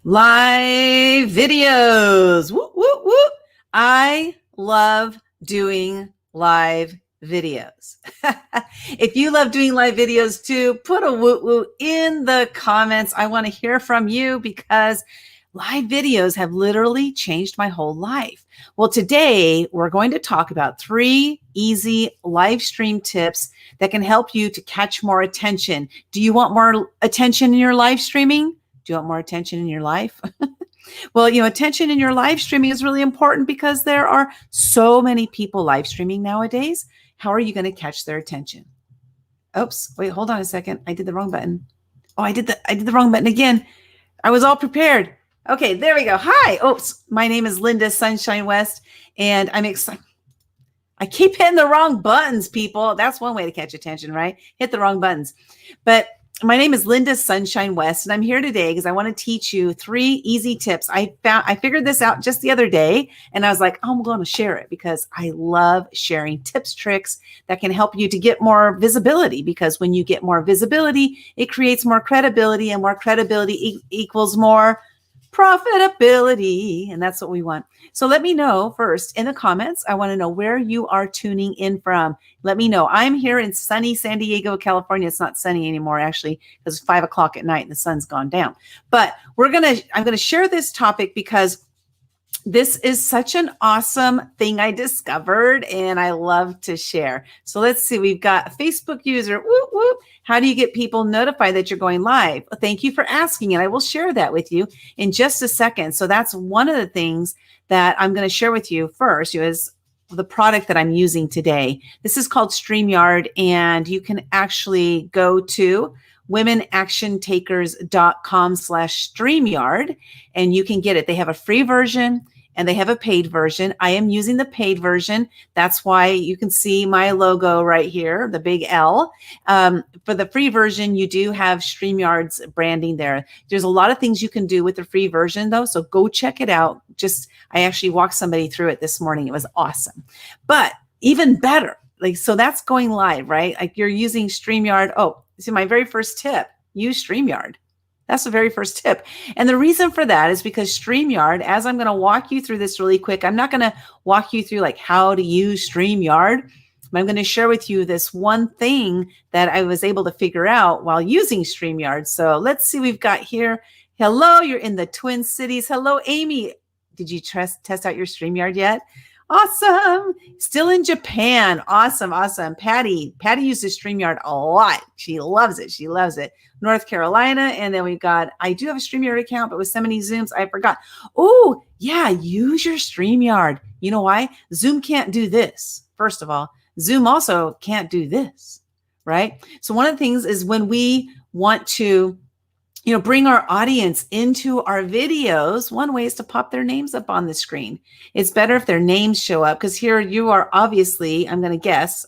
Live videos. Whoop, whoop, whoop. I love doing live videos. If you love doing live videos too, put a woot woot in the comments. I want to hear from you because live videos have literally changed my whole life. Well, today we're going to talk about 3 easy live stream tips that can help you to catch more attention. Do you want more attention in your live streaming? Do you want more attention in your life? Well, attention in your live streaming is really important because there are so many people live streaming nowadays. How are you going to catch their attention? Oops, wait, hold on a second. I did the wrong button. Oh, I did the wrong button again. I was all prepared. Okay, there we go. Hi. Oops, my name is Linda Sunshine West, and I'm excited. I keep hitting the wrong buttons, people. That's one way to catch attention, right? Hit the wrong buttons. But my name is Linda Sunshine West, and I'm here today because I want to teach you 3 easy tips. I figured this out just the other day, and I was like, oh, I'm going to share it because I love sharing tips, tricks that can help you to get more visibility, because when you get more visibility, it creates more credibility, and more credibility equals more profitability. And that's what we want. So let me know first in the comments. I want to know where you are tuning in from. Let me know. I'm here in sunny San Diego, California. It's not sunny anymore, actually, because it's 5 o'clock at night and the sun's gone down. But I'm going to share this topic because this is such an awesome thing I discovered and I love to share. So let's see. We've got a Facebook user. Whoop, whoop. How do you get people notified that you're going live? Well, thank you for asking, and I will share that with you in just a second. So that's one of the things that I'm going to share with you first is the product that I'm using today. This is called StreamYard, and you can actually go to womenactiontakers.com/StreamYard, and you can get it. They have a free version and they have a paid version. I am using the paid version. That's why you can see my logo right here, the big L. For the free version, you do have StreamYard's branding there. There's a lot of things you can do with the free version though, so go check it out. I actually walked somebody through it this morning. It was awesome. But even better, so that's going live, right? Like you're using StreamYard. Oh, see, my very first tip, use StreamYard. That's the very first tip. And the reason for that is because StreamYard, as I'm going to walk you through this really quick, I'm not going to walk you through like how to use StreamYard, but I'm going to share with you this one thing that I was able to figure out while using StreamYard. So let's see, we've got here. Hello, you're in the Twin Cities. Hello, Amy. Did you test out your StreamYard yet? Awesome. Still in Japan. Awesome. Awesome. Patty uses StreamYard a lot. She loves it. She loves it. North Carolina. And then we've got, I do have a StreamYard account, but with so many Zooms, I forgot. Oh, yeah. Use your StreamYard. You know why? Zoom can't do this. First of all, Zoom also can't do this, right? So one of the things is when we want to bring our audience into our videos, one way is to pop their names up on the screen. It's better if their names show up because here you are obviously, I'm going to guess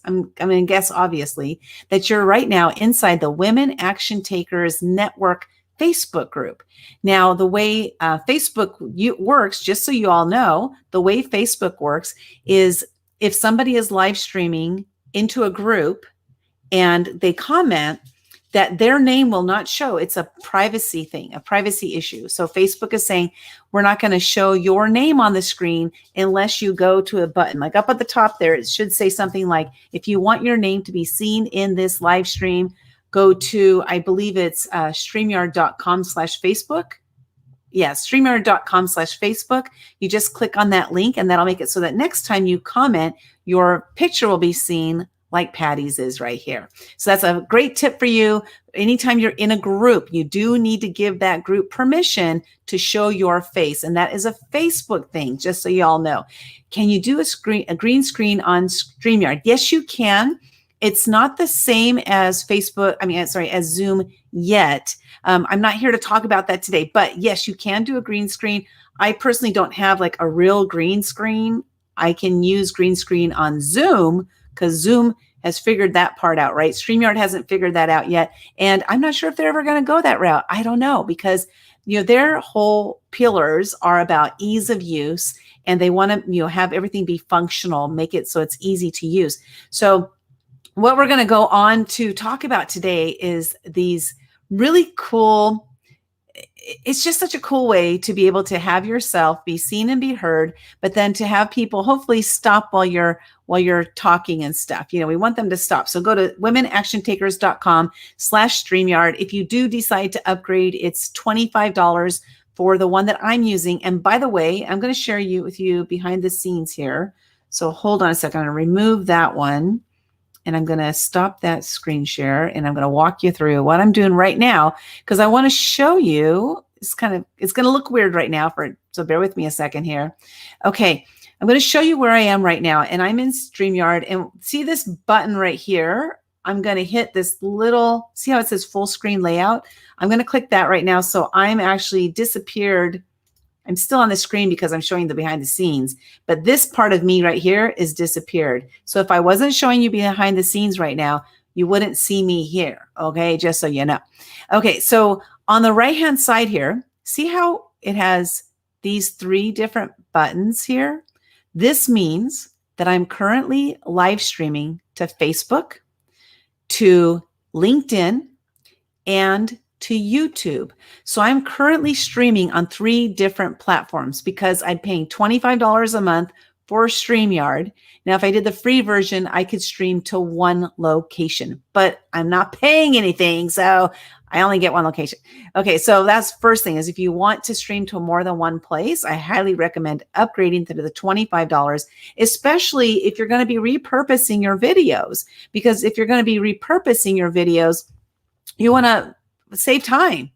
obviously that you're right now inside the Women Action Takers Network Facebook group. Now, the way Facebook works, just so you all know, the way Facebook works is if somebody is live streaming into a group and they comment, that their name will not show. It's a privacy thing, a privacy issue. So Facebook is saying, we're not going to show your name on the screen unless you go to a button. Like up at the top there, it should say something like, if you want your name to be seen in this live stream, go to, I believe it's StreamYard.com/Facebook. Yeah, StreamYard.com/Facebook. You just click on that link and that'll make it so that next time you comment, your picture will be seen like Patty's is right here. So that's a great tip for you. Anytime you're in a group, you do need to give that group permission to show your face. And that is a Facebook thing, just so you all know. Can you do a green screen on StreamYard? Yes, you can. It's not the same as as Zoom yet. I'm not here to talk about that today, but yes, you can do a green screen. I personally don't have like a real green screen. I can use green screen on Zoom because Zoom has figured that part out, right? StreamYard hasn't figured that out yet. And I'm not sure if they're ever going to go that route. I don't know, because their whole pillars are about ease of use, and they want to have everything be functional, make it so it's easy to use. So what we're going to go on to talk about today is these really cool it's just such a cool way to be able to have yourself be seen and be heard, but then to have people hopefully stop while you're talking and stuff. We want them to stop. So go to womenactiontakers.com/StreamYard. If you do decide to upgrade, it's $25 for the one that I'm using. And by the way, I'm going to share with you behind the scenes here. So hold on a second. I'm going to remove that one. And I'm going to stop that screen share, and I'm going to walk you through what I'm doing right now, because I want to show you. It's going to look weird right now, so bear with me a second here. Okay, I'm going to show you where I am right now, and I'm in StreamYard, and see this button right here. I'm going to hit this little, see how it says full screen layout? I'm going to click that right now. So I'm actually disappeared. I'm still on the screen because I'm showing the behind the scenes, but this part of me right here is disappeared. So if I wasn't showing you behind the scenes right now, you wouldn't see me here. Okay. Just so you know. Okay. So on the right-hand side here, see how it has these 3 different buttons here? This means that I'm currently live streaming to Facebook, to LinkedIn, and to YouTube. So I'm currently streaming on 3 different platforms because I'm paying $25 a month for StreamYard. Now, if I did the free version, I could stream to 1 location, but I'm not paying anything. So I only get 1 location. Okay. So that's first thing, is if you want to stream to more than 1 place, I highly recommend upgrading to the $25, especially if you're going to be repurposing your videos, because if you're going to be repurposing your videos, you want to save time.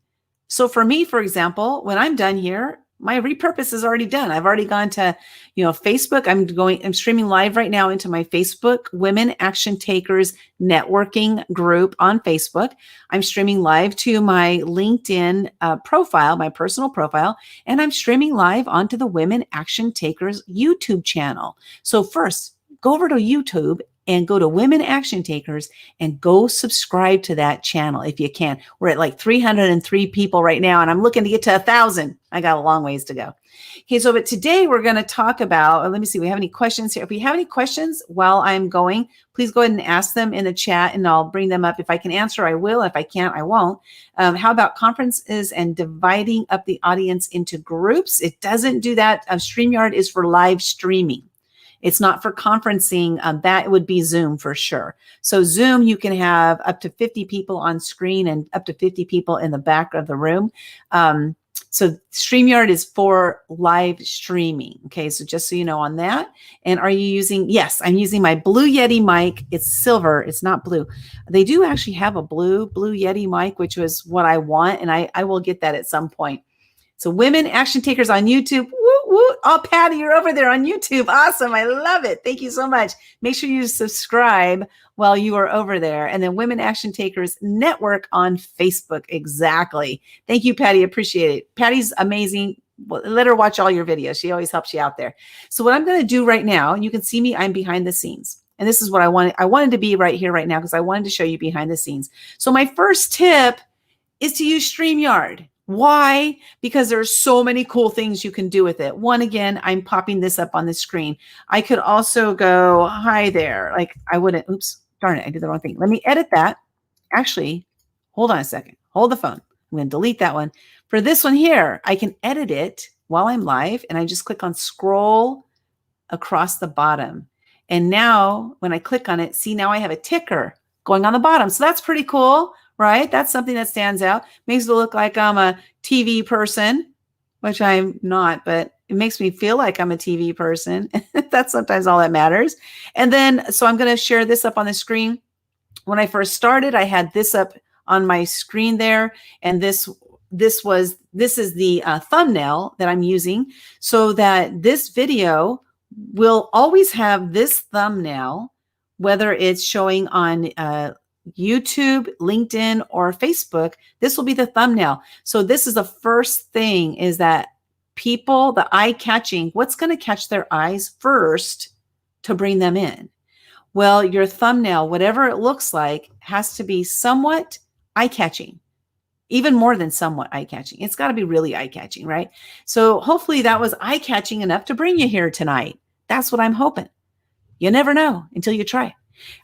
So for me, for example, when I'm done here, my repurpose is already done. I've already gone to, Facebook. I'm streaming live right now into my Facebook Women Action Takers networking group on Facebook. I'm streaming live to my LinkedIn profile, my personal profile, and I'm streaming live onto the Women Action Takers YouTube channel. So first, go over to YouTube and go to Women Action Takers and go subscribe to that channel if you can. We're at like 303 people right now, and I'm looking to get to 1,000. I got a long ways to go. Okay, so but today we're going to talk about, let me see, we have any questions here. If we have any questions while I'm going, please go ahead and ask them in the chat, and I'll bring them up. If I can answer, I will. If I can't, I won't. How about conferences and dividing up the audience into groups? It doesn't do that. StreamYard is for live streaming. It's not for conferencing. That would be Zoom for sure. So Zoom, you can have up to 50 people on screen and up to 50 people in the back of the room. So StreamYard is for live streaming. Okay, so just so you know on that. And are you using, yes, I'm using my Blue Yeti mic. It's silver, it's not blue. They do actually have a blue Yeti mic, which was what I want. And I will get that at some point. So Women Action Takers on YouTube. Woo, woo. Oh, Patty, you're over there on YouTube. Awesome. I love it. Thank you so much. Make sure you subscribe while you are over there. And then Women Action Takers Network on Facebook. Exactly. Thank you, Patty. Appreciate it. Patty's amazing. Let her watch all your videos. She always helps you out there. So what I'm going to do right now, and you can see me, I'm behind the scenes. And this is what I wanted. I wanted to be right here right now because I wanted to show you behind the scenes. So my first tip is to use StreamYard. Why? Because there's so many cool things you can do with it. One, again, I'm popping this up on the screen. I could also go, hi there. Like I wouldn't, oops, darn it, I did the wrong thing. Let me edit that. Actually, hold on a second. Hold the phone. I'm going to delete that one. For this one here, I can edit it while I'm live, and I just click on scroll across the bottom. And now when I click on it, see, now I have a ticker going on the bottom. So that's pretty cool. Right? That's something that stands out. Makes it look like I'm a TV person, which I'm not, but it makes me feel like I'm a TV person. That's sometimes all that matters. And then, so I'm going to share this up on the screen. When I first started, I had this up on my screen there. And this is the thumbnail that I'm using, so that this video will always have this thumbnail, whether it's showing on, YouTube, LinkedIn, or Facebook. This will be the thumbnail. So this is the first thing, is that people, the eye catching, what's going to catch their eyes first to bring them in? Well, your thumbnail, whatever it looks like, has to be somewhat eye catching, even more than somewhat eye catching. It's got to be really eye catching, right? So hopefully that was eye catching enough to bring you here tonight. That's what I'm hoping. You never know until you try.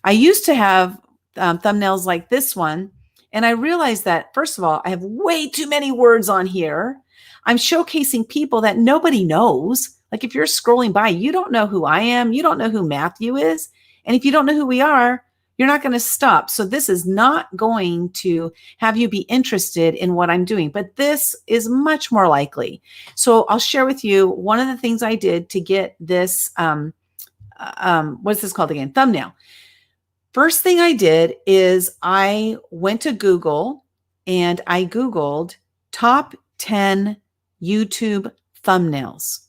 I used to have thumbnails like this one, And I realized that, first of all, I have way too many words on here. I'm showcasing people that nobody knows. Like if you're scrolling by, you don't know who I am. You don't know who Matthew is. And if you don't know who we are, you're not going to stop. So this is not going to have you be interested in what I'm doing, but this is much more likely. So I'll share with you one of the things I did to get this, what's this called again? Thumbnail. First thing I did is I went to Google and I Googled top 10 YouTube thumbnails.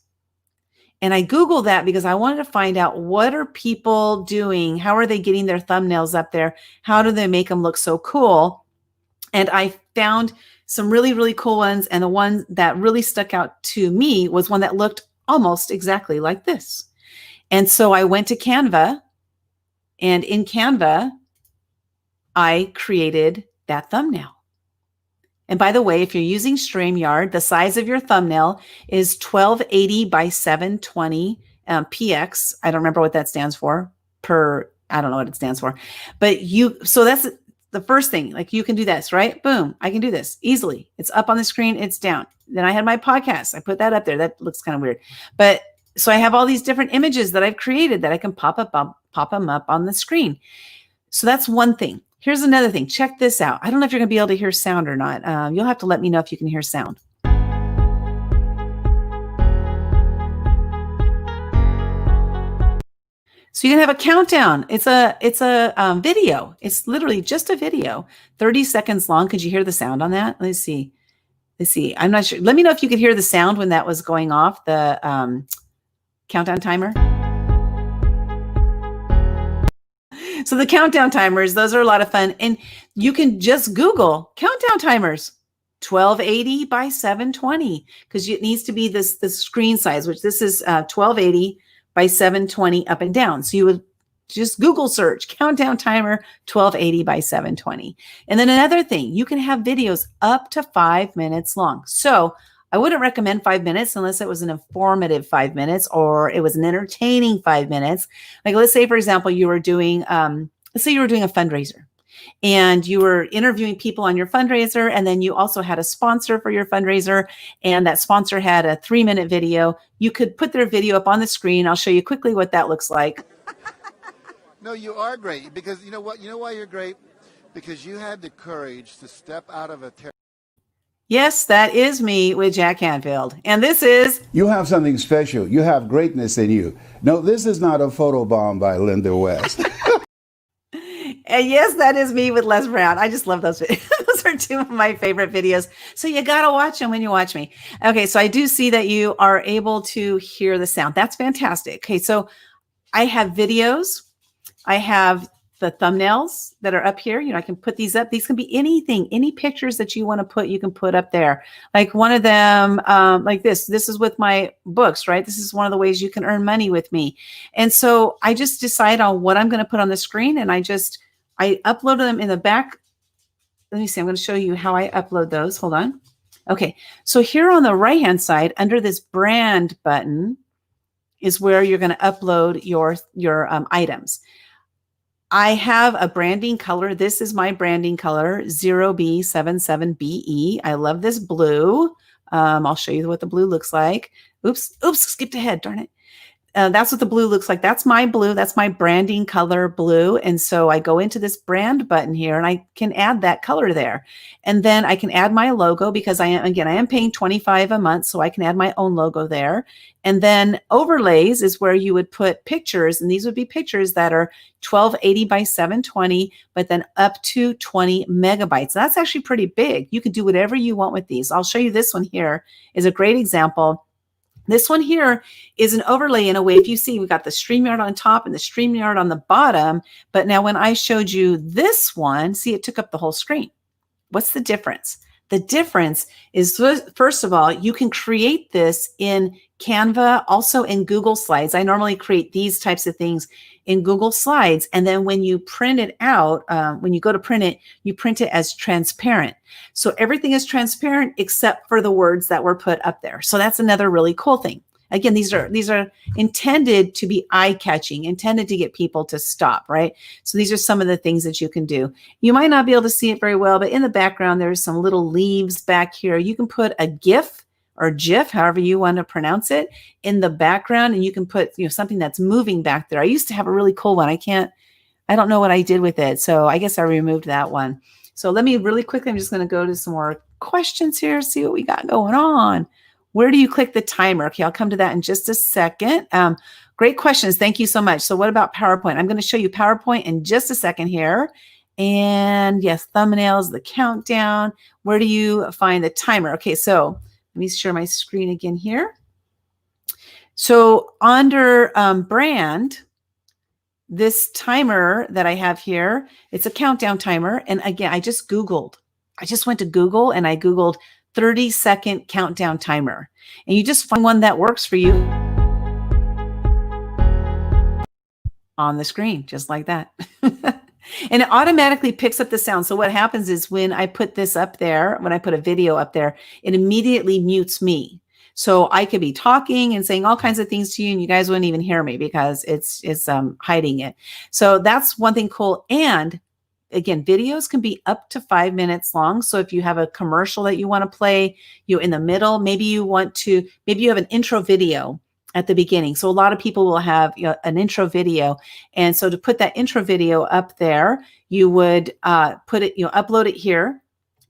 And I Googled that because I wanted to find out, what are people doing? How are they getting their thumbnails up there? How do they make them look so cool? And I found some really, really cool ones. And the one that really stuck out to me was one that looked almost exactly like this. And so I went to Canva, and in Canva, I created that thumbnail. And by the way, if you're using StreamYard, the size of your thumbnail is 1280 by 720 px. I don't remember what that stands for I don't know what it stands for, but so that's the first thing. Like you can do this, right? Boom. I can do this easily. It's up on the screen. It's down. Then I had my podcast. I put that up there. That looks kind of weird, but so I have all these different images that I've created that I can pop them up on the screen. So that's one thing. Here's another thing. Check this out. I don't know if you're going to be able to hear sound or not. You'll have to let me know if you can hear sound. So you can have a countdown. It's a video. It's literally just a video, 30 seconds long. Could you hear the sound on that? Let's see. I'm not sure. Let me know if you could hear the sound when that was going off, the countdown timer. So the countdown timers, those are a lot of fun. And you can just Google countdown timers, 1280 by 720, because it needs to be the screen size, which this is 1280 by 720 up and down. So you would just Google search countdown timer 1280 by 720. And then another thing, you can have videos up to 5 minutes long. So I wouldn't recommend 5 minutes unless it was an informative 5 minutes or it was an entertaining 5 minutes. Like let's say, for example, you were doing, let's say you were doing a fundraiser and you were interviewing people on your fundraiser. And then you also had a sponsor for your fundraiser. And that sponsor had a 3-minute video. You could put their video up on the screen. I'll show you quickly what that looks like. No, you are great because you know what? You know why you're great? Because you had the courage to step out of a Yes, that is me with Jack Canfield. And this is... You have something special. You have greatness in you. No, this is not a photobomb by Linda West. And yes, that is me with Les Brown. I just love those videos. Those are two of my favorite videos. So you got to watch them when you watch me. Okay, so I do see that you are able to hear the sound. That's fantastic. Okay, so I have videos. I have the thumbnails that are up here. You know, I can put these up. These can be anything, any pictures that you want to put, you can put up there. Like one of them, like this is with my books, right? This is one of the ways you can earn money with me. And so I just decide on what I'm going to put on the screen and I upload them in the back. Let me see. I'm going to show you how I upload those. Hold on. Okay. So here on the right-hand side, under this brand button is where you're going to upload your items. I have a branding color. This is my branding color, 0B77BE. I love this blue. I'll show you what the blue looks like. Oops, skipped ahead, darn it. That's what the blue looks like. That's my blue. That's my branding color blue. And so I go into this brand button here and I can add that color there. And then I can add my logo because I am paying $25 a month. So I can add my own logo there. And then overlays is where you would put pictures. And these would be pictures that are 1280 by 720, but then up to 20 megabytes. That's actually pretty big. You can do whatever you want with these. I'll show you this one here is a great example. This one here is an overlay in a way. If you see, we've got the StreamYard on top and the StreamYard on the bottom. But now when I showed you this one, see, it took up the whole screen. What's the difference? The difference is, first of all, you can create this in Canva, also in Google Slides. I normally create these types of things in Google Slides. And then when you print it out, when you go to print it, you print it as transparent. So everything is transparent except for the words that were put up there. So that's another really cool thing. Again, these are intended to be eye-catching, intended to get people to stop, right? So these are some of the things that you can do. You might not be able to see it very well, but in the background, there's some little leaves back here. You can put a GIF or GIF, however you want to pronounce it, in the background, and you can put, something that's moving back there. I used to have a really cool one. I don't know what I did with it. So I guess I removed that one. So let me really quickly, I'm just going to go to some more questions here, see what we got going on. Where do you click the timer? Okay, I'll come to that in just a second. Great questions. Thank you so much. So what about PowerPoint? I'm going to show you PowerPoint in just a second here. And yes, thumbnails, the countdown. Where do you find the timer? Okay, so let me share my screen again here. So under brand, this timer that I have here, it's a countdown timer. And again, I just went to Google and I Googled 30-second countdown timer. And you just find one that works for you on the screen, just like that. And it automatically picks up the sound. So what happens is when I put this up there, when I put a video up there, it immediately mutes me. So I could be talking and saying all kinds of things to you and you guys wouldn't even hear me because it's hiding it. So that's one thing cool. And again, videos can be up to 5 minutes long. So if you have a commercial that you want to play, in the middle, maybe you have an intro video at the beginning. So a lot of people will have an intro video. And so to put that intro video up there, you would upload it here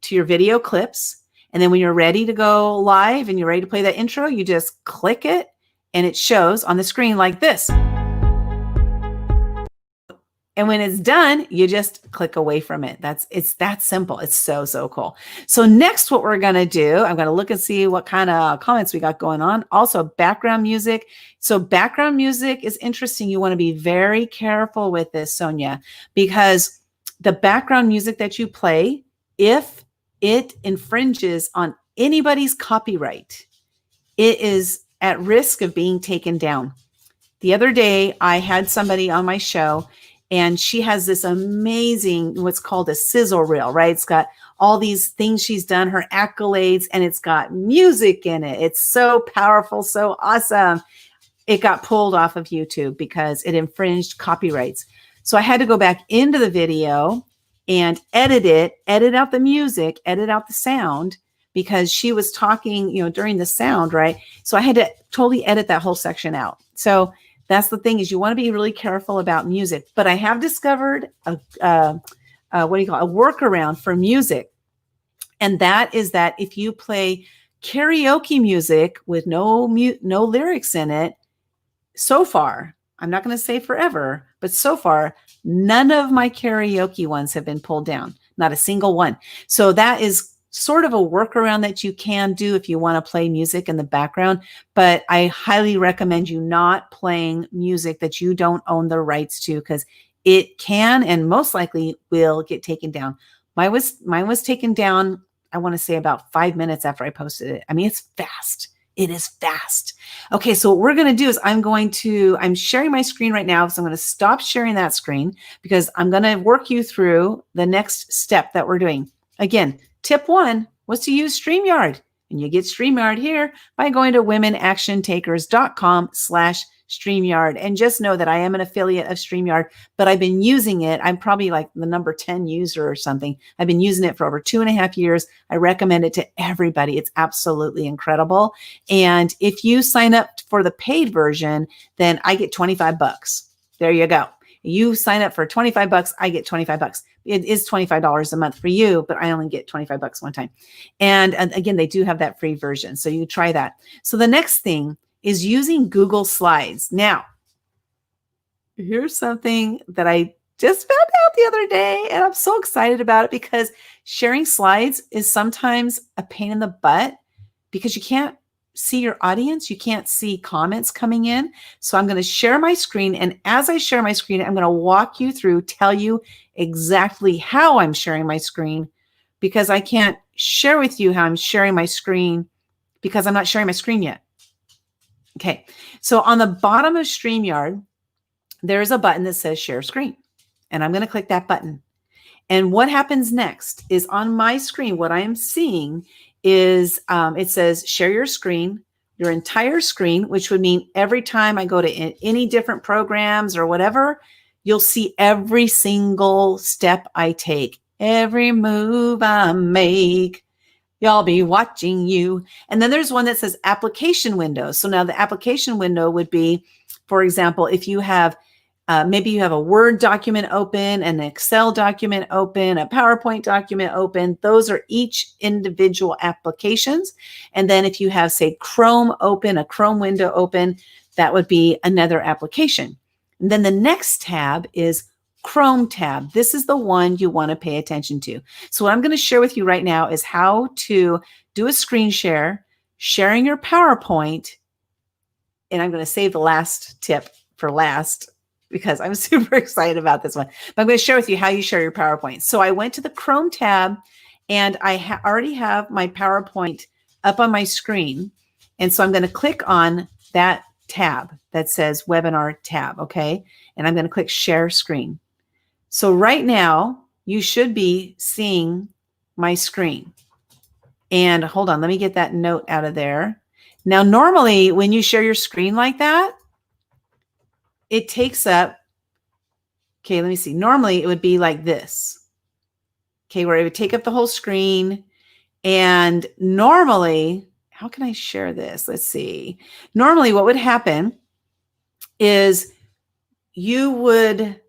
to your video clips. And then when you're ready to go live and you're ready to play that intro, you just click it and it shows on the screen like this. And when it's done, you just click away from it. It's that simple. It's so, so cool. So next, what we're going to do, I'm going to look and see what kind of comments we got going on. Also background music. So background music is interesting. You want to be very careful with this, Sonia, because the background music that you play, if it infringes on anybody's copyright, it is at risk of being taken down. The other day, I had somebody on my show and she has this amazing, what's called a sizzle reel, right? It's got all these things she's done, her accolades, and it's got music in it. It's so powerful, so awesome. It got pulled off of YouTube because it infringed copyrights. So I had to go back into the video and edit out the music, edit out the sound, because she was talking, during the sound, right? So I had to totally edit that whole section out. So that's the thing, is you want to be really careful about music. But I have discovered a workaround for music. And that is that if you play karaoke music with no lyrics in it, so far, I'm not going to say forever, but so far, none of my karaoke ones have been pulled down, not a single one. So that is sort of a workaround that you can do if you want to play music in the background, but I highly recommend you not playing music that you don't own the rights to, because it can and most likely will get taken down. Mine was taken down, I want to say about 5 minutes after I posted it. I mean, it's fast. It is fast. Okay, so what we're going to do is I'm sharing my screen right now. So I'm going to stop sharing that screen because I'm going to work you through the next step that we're doing. Again, tip 1 was to use StreamYard. And you get StreamYard here by going to womenactiontakers.com/StreamYard. And just know that I am an affiliate of StreamYard, but I've been using it. I'm probably like the number 10 user or something. I've been using it for over 2.5 years. I recommend it to everybody. It's absolutely incredible. And if you sign up for the paid version, then I get $25. There you go. You sign up for $25, I get $25. It is $25 a month for you, but I only get $25 one time. And again, they do have that free version. So you try that. So the next thing is using Google Slides. Now, here's something that I just found out the other day, and I'm so excited about it because sharing slides is sometimes a pain in the butt because you can't see your audience. You can't see comments coming in. So I'm going to share my screen. And as I share my screen, I'm going to walk you through, tell you exactly how I'm sharing my screen, because I can't share with you how I'm sharing my screen because I'm not sharing my screen yet. Okay. So on the bottom of StreamYard, there's a button that says share screen. And I'm going to click that button. And what happens next is on my screen, what I am seeing is it says share your screen your entire screen, which would mean every time I go to any different programs or whatever, you'll see every single step I take, every move I make. Y'all be watching you. And then there's one that says application window. So now the application window would be, for example, if you have maybe you have a Word document open, an Excel document open, a PowerPoint document open. Those are each individual applications. And then if you have, say, Chrome open, a Chrome window open, that would be another application. And then the next tab is Chrome tab. This is the one you want to pay attention to. So what I'm going to share with you right now is how to do a screen share, sharing your PowerPoint. And I'm going to save the last tip for last, because I'm super excited about this one. But I'm going to share with you how you share your PowerPoint. So I went to the Chrome tab and I already have my PowerPoint up on my screen. And so I'm going to click on that tab that says webinar tab. Okay. And I'm going to click share screen. So right now you should be seeing my screen. And hold on, let me get that note out of there. Now, normally when you share your screen like that, it takes up, okay, let me see. Normally it would be like this, okay, where it would take up the whole screen. And normally, how can I share this? Let's see. Normally what would happen is you would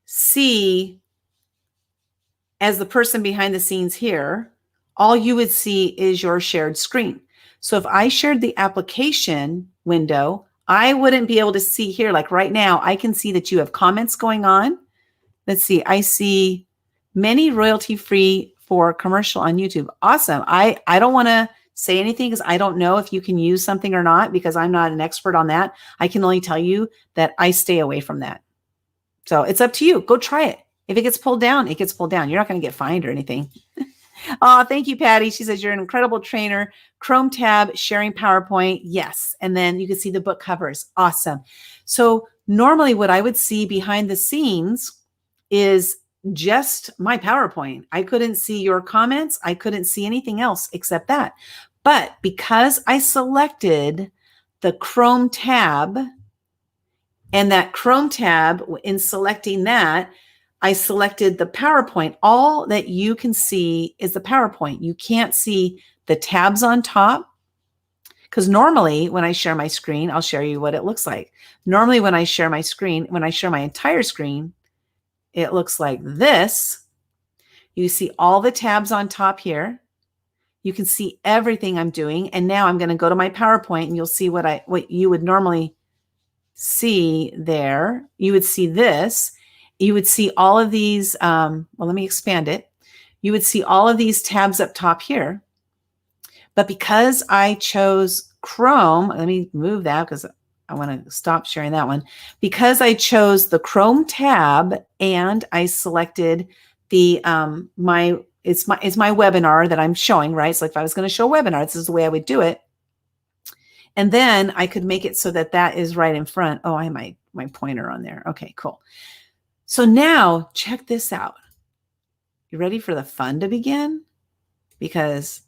see, as the person behind the scenes here, all you would see is your shared screen. So if I shared the application window, I wouldn't be able to see here. Like right now, I can see that you have comments going on. Let's see. I see many royalty-free for commercial on YouTube. Awesome. I don't want to say anything because I don't know if you can use something or not, because I'm not an expert on that. I can only tell you that I stay away from that. So it's up to you. Go try it. If it gets pulled down, it gets pulled down. You're not going to get fined or anything. Oh, thank you, Patty. She says, you're an incredible trainer. Chrome tab, sharing PowerPoint. Yes. And then you can see the book covers. Awesome. So normally what I would see behind the scenes is just my PowerPoint. I couldn't see your comments. I couldn't see anything else except that. But because I selected the Chrome tab, and that Chrome tab, in selecting that, I selected the PowerPoint. All that you can see is the PowerPoint. You can't see the tabs on top, because normally when I share my screen, I'll share you what it looks like. Normally when I share my screen, when I share my entire screen, it looks like this. You see all the tabs on top here. You can see everything I'm doing. And now I'm going to go to my PowerPoint and you'll see what you would normally see there. You would see this. You would see all of these, well, let me expand it. You would see all of these tabs up top here. But because I chose Chrome, let me move that because I want to stop sharing that one. Because I chose the Chrome tab and I selected the, it's my webinar that I'm showing, right? So if I was going to show a webinar, this is the way I would do it. And then I could make it so that that is right in front. Oh, I have my pointer on there. Okay, cool. So now check this out. You ready for the fun to begin? Because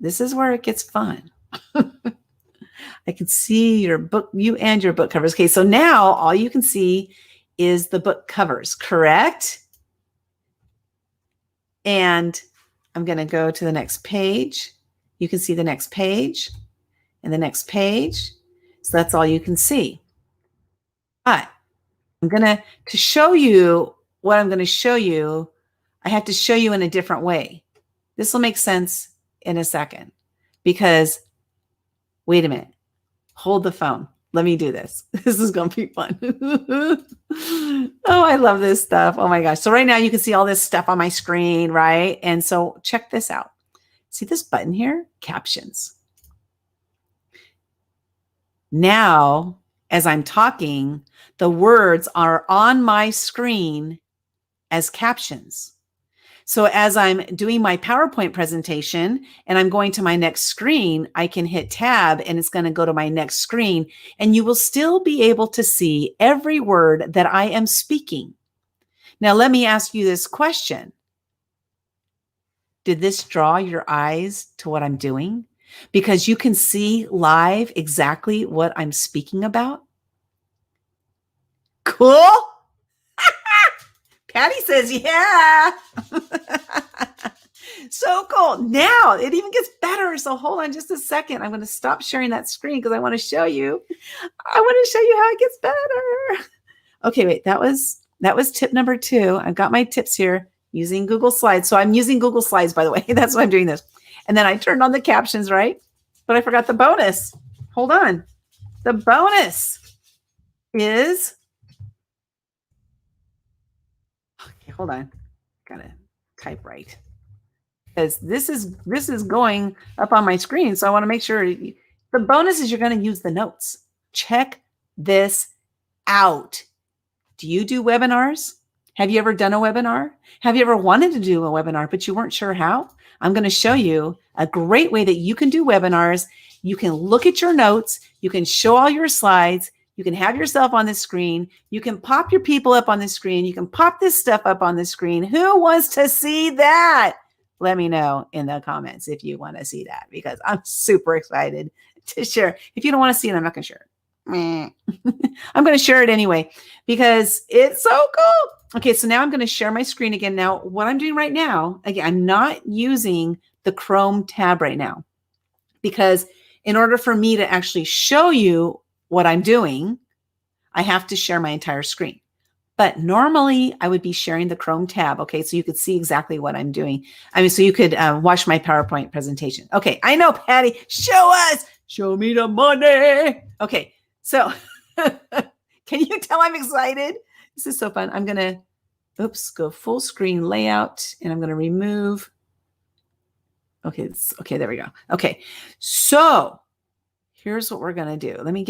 this is where it gets fun. I can see your book, you and your book covers. Okay, so now all you can see is the book covers, correct? And I'm going to go to the next page. You can see the next page and the next page. So that's all you can see. But I'm going to show you what I'm going to show you. I have to show you in a different way. This will make sense in a second, because wait a minute, hold the phone. Let me do this. This is going to be fun. Oh, I love this stuff. Oh my gosh. So right now you can see all this stuff on my screen, right? And so check this out. See this button here? Captions. Now, as I'm talking, the words are on my screen as captions. So as I'm doing my PowerPoint presentation and I'm going to my next screen, I can hit tab and it's going to go to my next screen, and you will still be able to see every word that I am speaking. Now, let me ask you this question. Did this draw your eyes to what I'm doing? because you can see live exactly what I'm speaking about. Cool. Patty says, yeah. So cool. Now it even gets better. So hold on just a second. I'm going to stop sharing that screen because I want to show you. I want to show you how it gets better. Okay, wait, that was tip number 2. I've got my tips here using Google Slides. So I'm using Google Slides, by the way. That's why I'm doing this. And then I turned on the captions, right? But I forgot the bonus. Hold on. The bonus is, okay, hold on. Gotta type right. Because this is going up on my screen. So I want to make sure the bonus is you're going to use the notes. Check this out. Do you do webinars? Have you ever done a webinar? Have you ever wanted to do a webinar, but you weren't sure how? I'm going to show you a great way that you can do webinars. You can look at your notes. You can show all your slides. You can have yourself on the screen. You can pop your people up on the screen. You can pop this stuff up on the screen. Who wants to see that? Let me know in the comments if you want to see that, because I'm super excited to share. If you don't want to see it, I'm not going to share it. I'm going to share it anyway because it's so cool. Okay, so now I'm going to share my screen again. Now, what I'm doing right now, again, I'm not using the Chrome tab right now because in order for me to actually show you what I'm doing, I have to share my entire screen. But normally I would be sharing the Chrome tab. Okay, so you could see exactly what I'm doing. I mean, so you could watch my PowerPoint presentation. Okay, I know, Patty, show us, show me the money. Okay, so can you tell I'm excited? This is so fun. I'm going to, go full screen layout, and I'm going to remove. Okay, okay, there we go. Okay, so here's what we're going to do. Let me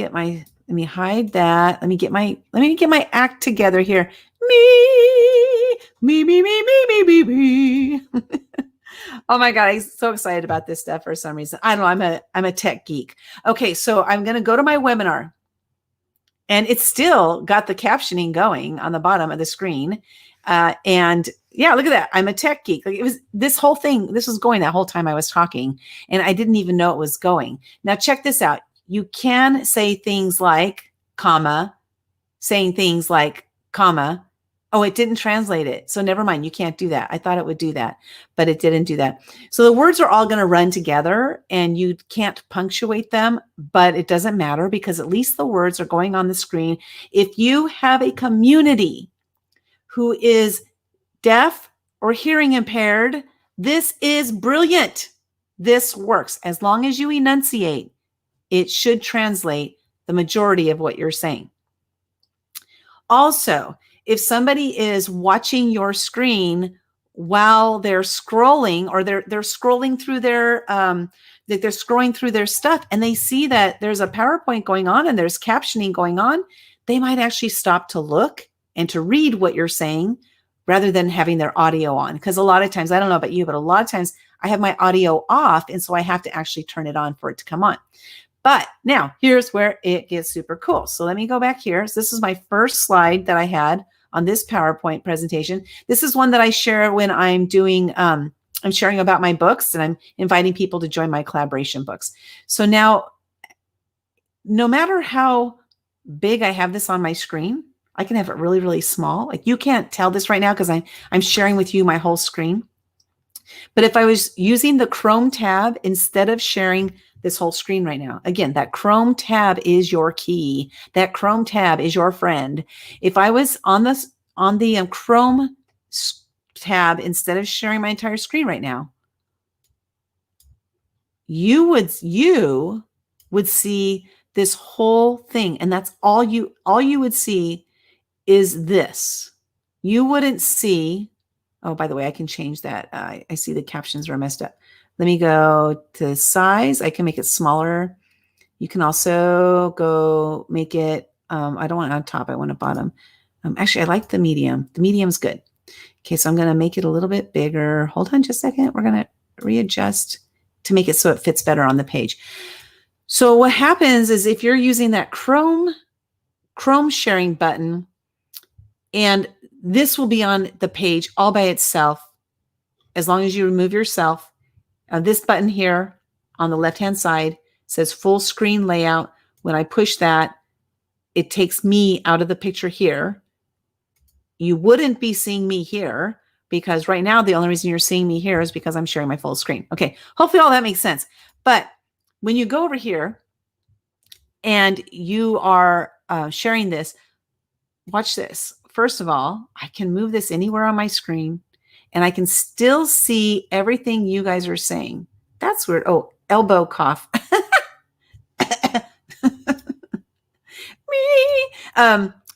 hide that. Let me get my act together here. Me. Oh my God, I'm so excited about this stuff for some reason. I don't know, I'm a tech geek. Okay, so I'm going to go to my webinar. And it's still got the captioning going on the bottom of the screen. And yeah, look at that. I'm a tech geek. Like, it was this whole thing. This was going that whole time I was talking, and I didn't even know it was going. Now check this out. You can say things like comma, saying things like comma. Oh, it didn't translate it. So never mind. You can't do that. I thought it would do that, but it didn't do that. So the words are all going to run together and you can't punctuate them, but it doesn't matter because at least the words are going on the screen. If you have a community who is deaf or hearing impaired, this is brilliant. This works. As long as you enunciate, it should translate the majority of what you're saying. Also, if somebody is watching your screen while they're scrolling, or they're scrolling through their they're scrolling through their stuff, and they see that there's a PowerPoint going on and there's captioning going on, they might actually stop to look and to read what you're saying rather than having their audio on. Because a lot of times, I don't know about you, but a lot of times I have my audio off, and so I have to actually turn it on for it to come on. But now here's where it gets super cool. So let me go back here. So this is my first slide that I had on this PowerPoint presentation. This is one that I share when I'm doing, I'm sharing about my books, and I'm inviting people to join my collaboration books. So now, no matter how big I have this on my screen, I can have it really, really small. Like, you can't tell this right now because I'm sharing with you my whole screen. But if I was using the Chrome tab instead of sharing this whole screen right now, again, that Chrome tab is your key. That Chrome tab is your friend. If I was on the Chrome tab instead of sharing my entire screen right now, you would see this whole thing, and that's all you would see is this. You wouldn't see. Oh, by the way, I can change that. I see the captions are messed up. Let me go to size. I can make it smaller. You can also go make it, I don't want it on top. I want it bottom. Actually, I like the medium. The medium's good. Okay, so I'm going to make it a little bit bigger. Hold on just a second. We're going to readjust to make it so it fits better on the page. So what happens is if you're using that Chrome sharing button, and this will be on the page all by itself, as long as you remove yourself. This button here, on the left-hand side. It says full screen layout. When I push that, it takes me out of the picture here. You wouldn't be seeing me here because right now the only reason you're seeing me here is because I'm sharing my full screen. Okay, hopefully all that makes sense. But when you go over here and you are sharing this, watch this. First of all, I can move this anywhere on my screen and I can still see everything you guys are saying. That's weird. Oh, elbow cough.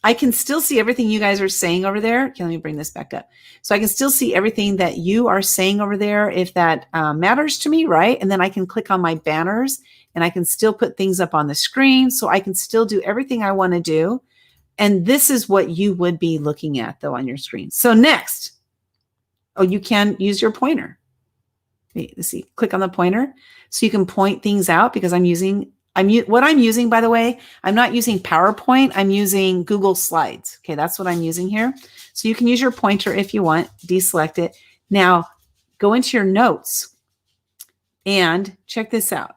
I can still see everything you guys are saying over there. Okay, let me bring this back up. So I can still see everything that you are saying over there if that matters to me, right? And then I can click on my banners and I can still put things up on the screen. So I can still do everything I want to do. And this is what you would be looking at though on your screen. So next, oh, you can use your pointer. Let's see, click on the pointer so you can point things out because what I'm using, by the way, I'm not using PowerPoint. I'm using Google Slides. Okay, that's what I'm using here. So you can use your pointer if you want, deselect it. Now go into your notes and check this out.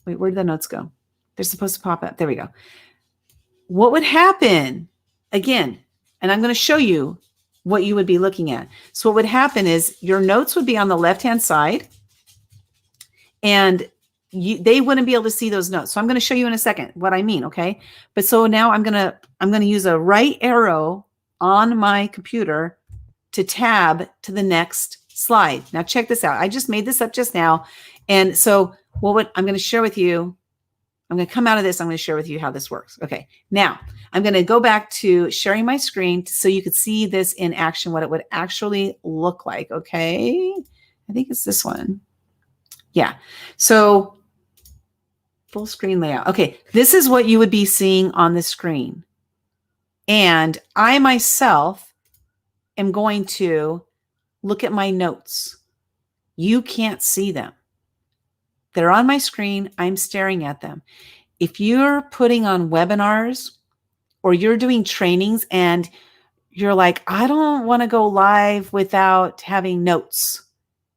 Wait, where did the notes go? They're supposed to pop up. There we go. What would happen again? And I'm going to show you what you would be looking at. So what would happen is your notes would be on the left-hand side and they wouldn't be able to see those notes. So I'm going to show you in a second what I mean. Okay. But so now I'm going to use a right arrow on my computer to tab to the next slide. Now check this out. I just made this up just now. And so I'm going to share with you, I'm going to come out of this. I'm going to share with you how this works. Okay. Now I'm going to go back to sharing my screen so you could see this in action, what it would actually look like. Okay. I think it's this one. Yeah. So full screen layout. Okay. This is what you would be seeing on the screen. And I myself am going to look at my notes. You can't see them. They're on my screen. I'm staring at them. If you're putting on webinars or you're doing trainings and you're like, I don't want to go live without having notes,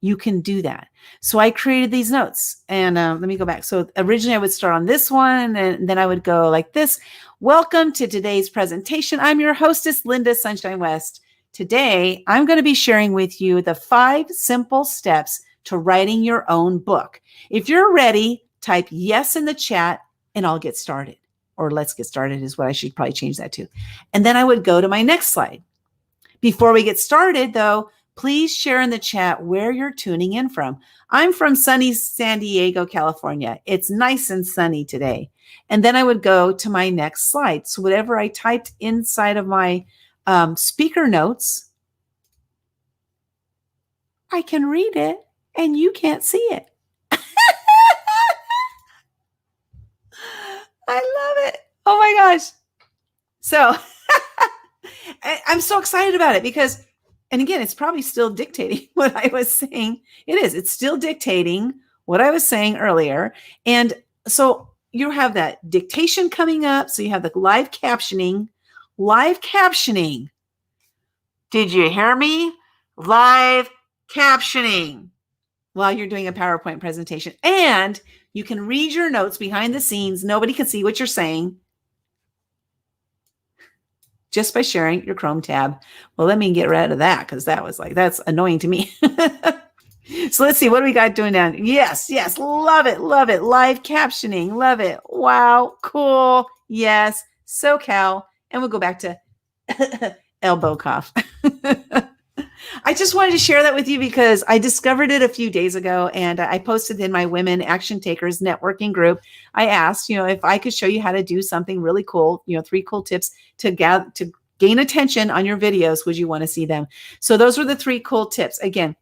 you can do that. So I created these notes and let me go back. So originally I would start on this one and then I would go like this. Welcome to today's presentation. I'm your hostess, Linda Sunshine West. Today, I'm going to be sharing with you the 5 simple steps to writing your own book. If you're ready, type yes in the chat and I'll get started. Or let's get started is what I should probably change that to. And then I would go to my next slide. Before we get started though, please share in the chat where you're tuning in from. I'm from sunny San Diego, California. It's nice and sunny today. And then I would go to my next slide. So whatever I typed inside of my speaker notes, I can read it and you can't see it. I love it. Oh my gosh. So I'm so excited about it because, and again, it's probably still dictating what I was saying. It is. It's still dictating what I was saying earlier. And so you have that dictation coming up. So you have the live captioning. Live captioning. Did you hear me? Live captioning while you're doing a PowerPoint presentation. And you can read your notes behind the scenes. Nobody can see what you're saying just by sharing your Chrome tab. Well, let me get rid of that because that's annoying to me. So let's see, what do we got doing now? Yes, love it, love it. Live captioning, love it. Wow, cool. Yes, SoCal. And we'll go back to elbow cough. I just wanted to share that with you because I discovered it a few days ago and I posted in my Women Action Takers networking group. I asked, if I could show you how to do something really cool, 3 cool tips to gain attention on your videos. Would you want to see them? So those were the 3 cool tips. Again,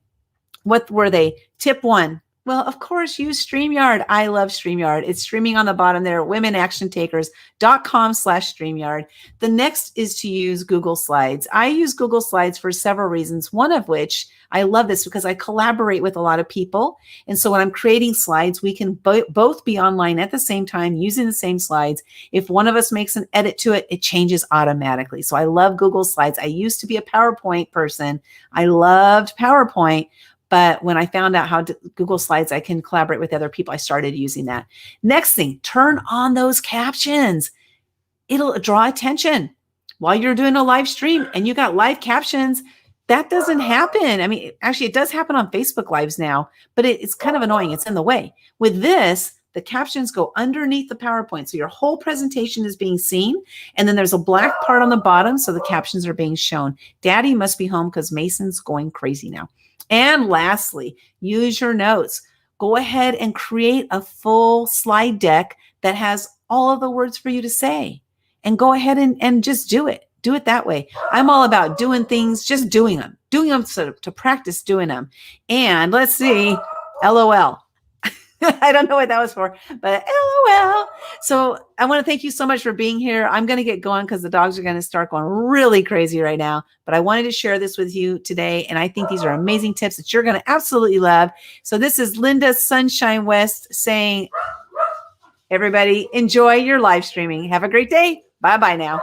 what were they? Tip 1. Well, of course, use StreamYard. I love StreamYard. It's streaming on the bottom there, womenactiontakers.com/StreamYard. The next is to use Google Slides. I use Google Slides for several reasons, one of which I love this because I collaborate with a lot of people. And so when I'm creating slides, we can both be online at the same time using the same slides. If one of us makes an edit to it, it changes automatically. So I love Google Slides. I used to be a PowerPoint person. I loved PowerPoint. But when I found out how to Google Slides, I can collaborate with other people, I started using that. Next thing, turn on those captions. It'll draw attention. While you're doing a live stream and you got live captions, that doesn't happen. I mean, actually, it does happen on Facebook Lives now, but it's kind of annoying. It's in the way. With this, the captions go underneath the PowerPoint. So your whole presentation is being seen. And then there's a black part on the bottom. So the captions are being shown. Daddy must be home because Mason's going crazy now. And lastly, use your notes. Go ahead and create a full slide deck that has all of the words for you to say. And go ahead and just do it. Do it that way. I'm all about doing things, just doing them to practice doing them. And let's see, LOL. I don't know what that was for, but LOL. So I want to thank you so much for being here. I'm going to get going because the dogs are going to start going really crazy right now. But I wanted to share this with you today. And I think these are amazing tips that you're going to absolutely love. So this is Linda Sunshine West saying, everybody, enjoy your live streaming. Have a great day. Bye-bye now.